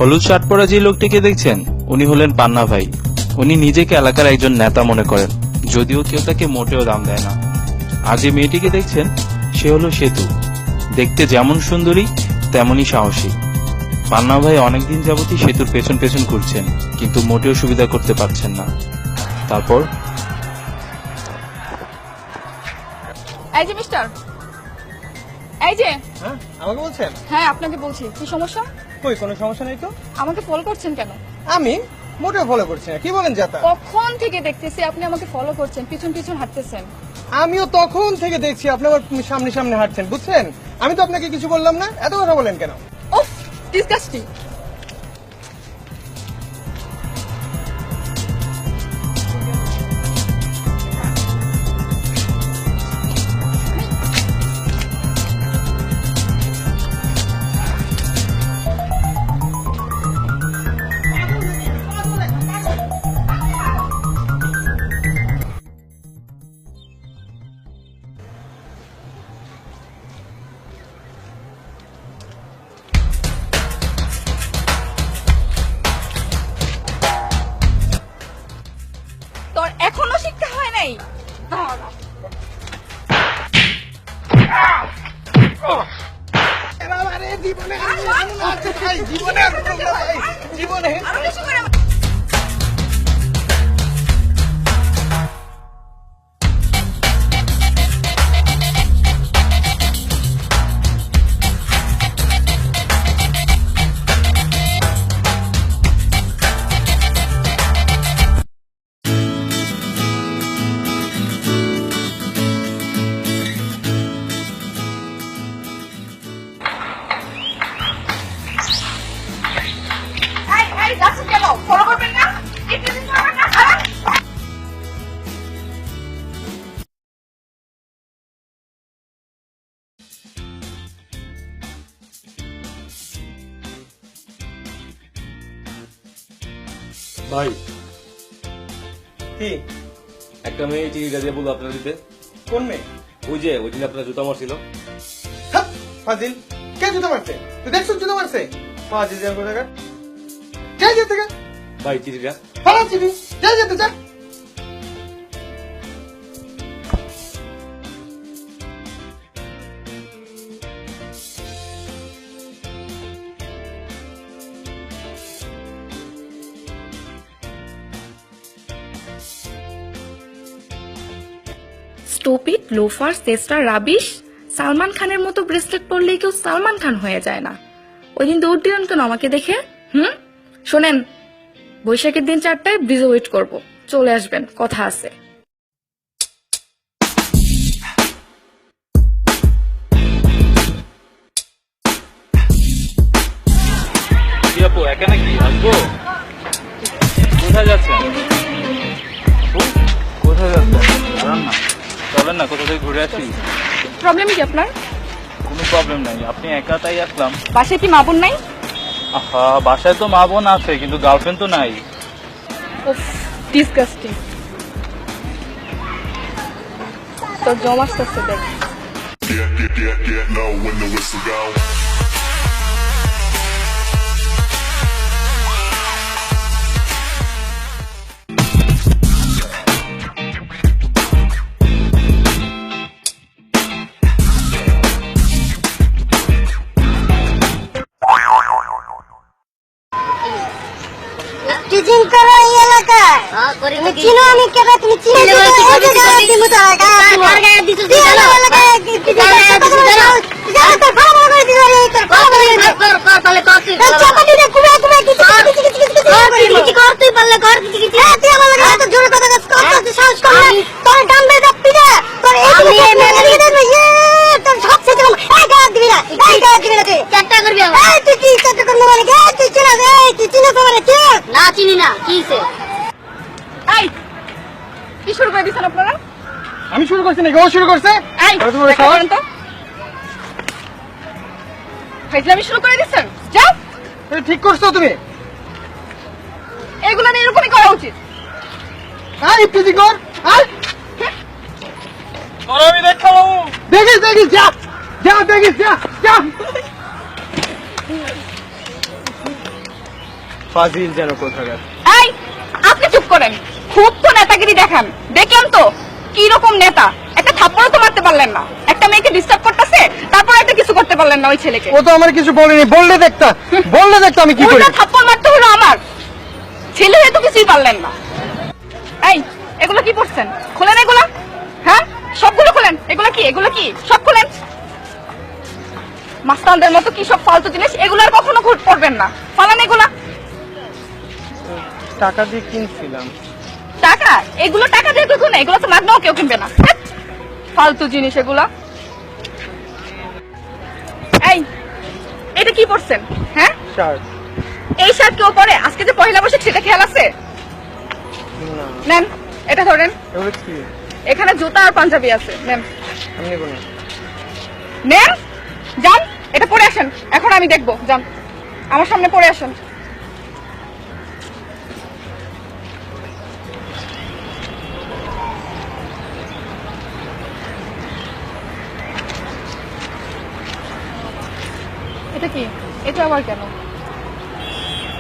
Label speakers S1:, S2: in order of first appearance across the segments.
S1: হলুদ শার্ট পরা যে লোকটিকে দেখছেন উনি হলেন পান্না ভাই। উনি নিজেকে এলাকার একজন নেতা মনে করেন, যদিও কেউ তাকে মোটেও দাম দেয় না। আর যে মেয়েটিকে দেখছেন সে হলো সেতু। দেখতে যেমন সুন্দরী তেমনই সাহসী। পান্না ভাই অনেকদিন যাবতই সেতুর পেছন পেছন ঘুরছেন, কিন্তু মোটেও সুবিধা করতে পারছেন না। তারপর
S2: এই যে মিস্টার, এই যে।
S3: হ্যাঁ, আমাকে বলছেন?
S2: হ্যাঁ, আপনাকে বলছি। কি সমস্যা?
S3: কই, কোনো সমস্যা নেই তো।
S2: আমাকে ফলো করছেন কেন?
S3: আমি মোটেও ফলো করছি না। কি বলেন যাতা?
S2: কখন থেকে দেখতেছি আপনি আমাকে ফলো করছেন, পিছন পিছন হাঁটতেছেন।
S3: আমিও তখন থেকে দেখছি আপনি আমার সামনে সামনে হাঁটছেন, বুঝছেন? আমি তো আপনাকে কিছু বললাম না, এত কথা বলেন কেন?
S2: উফ, ডিসগাস্টিং। তোর এখনো শিক্ষা হয় নাই?
S3: জীবনে
S2: আরো বেশি করে যাচ্ছেন কেন? ফলো করবেন না? একটু দিন করবেন না?
S4: ভাই,
S3: কি?
S4: একটা মেয়ে চিঠিটা দিয়ে বললো আপনার দিতে।
S3: কোন মেয়ে?
S4: ওই যে ওই দিন আপনার জুতা মারছিল।
S3: হাপ, ফাজিল। কে জুতো মারছে? তুই দেখছিস জুতো মারছে? ফাজিল যার কোথাকার। যাই যেতে গা।
S4: ভাই চিঠিটা।
S3: ফালা চিনি। যাই যেতে যা।
S5: স্টুপিড, লোফার, চেষ্টা, রাবিশ। সালমান খানের মতো ব্রেসলেট পরলেই কেউ সালমান খান হয়ে যায় না। ওই দিন দৌড় দিলেন কেন আমাকে দেখে? শোনেন, বৈশাখের দিন 4টায় ব্রিজে ওয়েট করব, চলে আসবেন, কথা আছে।
S1: কি আপু, একা নাকি? আসবো? কোথায় যাচ্ছেন? আপু, কোথায় যাচ্ছেন? দাঁড়ান না, চলেন না, কোথা থেকে ঘুরে আসি।
S2: প্রবলেম কি আপনার?
S1: কোনো প্রবলেম নাই, আপনি একা তাই আসলাম।
S2: বাসায় কি মা বোন নাই?
S1: আহা, বাসায় তো মা বোন আছে, কিন্তু গার্লফ্রেন্ড তো নাই।
S2: উফ, ডিসগাস্টিং। তোর জম আসতেছে দেখ।
S6: Know when the whistle go.
S7: Teaching করো এই এলাকায়। তুমি চিনো আমি কেটে, তুমি চিনো এই জায়গায় দিছো জানো এলাকায় টিচিং জানো তো ভালো ভালো করে দিছো রে তোর ভালো করে কর তাহলে কর তুই চাপাতি দে কুমা কুমা কিছু কর তুই পারলে কর কিছু তুই আমার লাগে এত জোরে কথা কর তুই সাহস কর না তোর ডাম্বে দা পিদা তোর এই তোর সব ছেড়ে এই গাদ দিবি না তুই চারটা করবি এই তুই কি চারটা করবি মানে তুই চিনা তুই চিনা তো মানে কি না চিনি না কিছে
S2: এই, কি শুরু করে দিছেন আপনারা?
S3: আমি শুরু করছি নাকি? ও শুরু করছে?
S2: এই, দেখা করেন তো। ফাইজলামি শুরু করে দিছেন? যাও।
S3: ঠিক করছো তুমি?
S2: এগুলো নিয়ে এরকমই করা উচিত।
S3: এই পিজি কর।
S1: আমি দেখাবো।
S3: দেখিস যা যা, দেখিস যা যা। ফাজিল যেন কোথাকার।
S2: এই আপনি চুপ করেন, খুব তো নেতাগিরি দেখান, দেখলাম তো কি রকম নেতা। একটা থাপ্পড়ও তো মারতে পারলেন না, একটা মেয়েকে ডিস্টার্ব করতেছে, তারপর একটা কিছু করতে পারলেন না ওই ছেলেকে।
S3: ও তো আমার কিছু বলেনি, বললে দেখতা আমি কি করি।
S2: উল্টা থাপ্পড় মারতে হলো আমার, ছেলে হয়ে তো কিছুই পারলেন না। এই এগুলো কি পড়ছেন? খোলেন এগুলা, হ্যাঁ সবগুলো খোলেন। এগুলো কি সব খোলেন। মাস্তানদের মতো কি সব ফালতু জিনিস, এগুলো আর কখনো পড়বেন না, ফালান এগুলা।
S3: টাকা দিয়ে কিনছিলাম।
S2: টাকা? এগুলো টাকা দিয়ে কিছু না, এগুলো তো মাগনাও কেউ কিনবে না। ধ্যাৎ, ফালতু জিনিস এগুলা। এই এটা কি পড়ছেন? হ্যাঁ
S3: শার্ট।
S2: এই শার্ট কেউ পরে? আজকে যে পয়লা বৈশাখ সেটা খেয়াল আছে?
S3: না,
S2: নেন এটা ধরেন,
S3: এগুলো কি?
S2: এখানে জুতা আর পাঞ্জাবি আছে, নেন
S3: আমি নেবো না।
S2: নেন, যান এটা পরে আসেন, এখন আমি দেখবো, যান আমার সামনে পরে আসেন। এটা কি? এটা আবার কেন?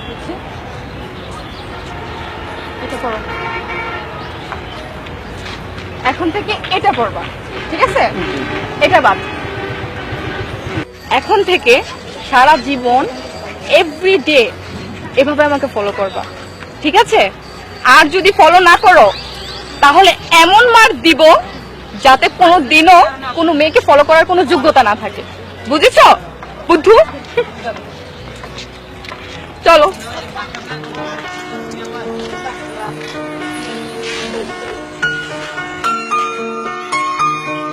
S2: দেখছি। এটা পরো, এখন থেকে এটা পরবা, ঠিক আছে? এটা বাদ। এখন থেকে সারা জীবন এভরিডে এভাবে আমাকে ফলো করবা, ঠিক আছে? আর যদি ফলো না করো তাহলে এমন মার দিব যাতে কোনো দিনও কোনো মেয়েকে ফলো করার কোনো যোগ্যতা না থাকে, বুঝেছো বুদ্ধু? চলো।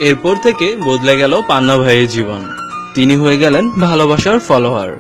S1: এরপর থেকে বদলে গেল পান্না ভাইয়ের জীবন। তিনি হয়ে গেলেন ভালোবাসার ফলোয়ার।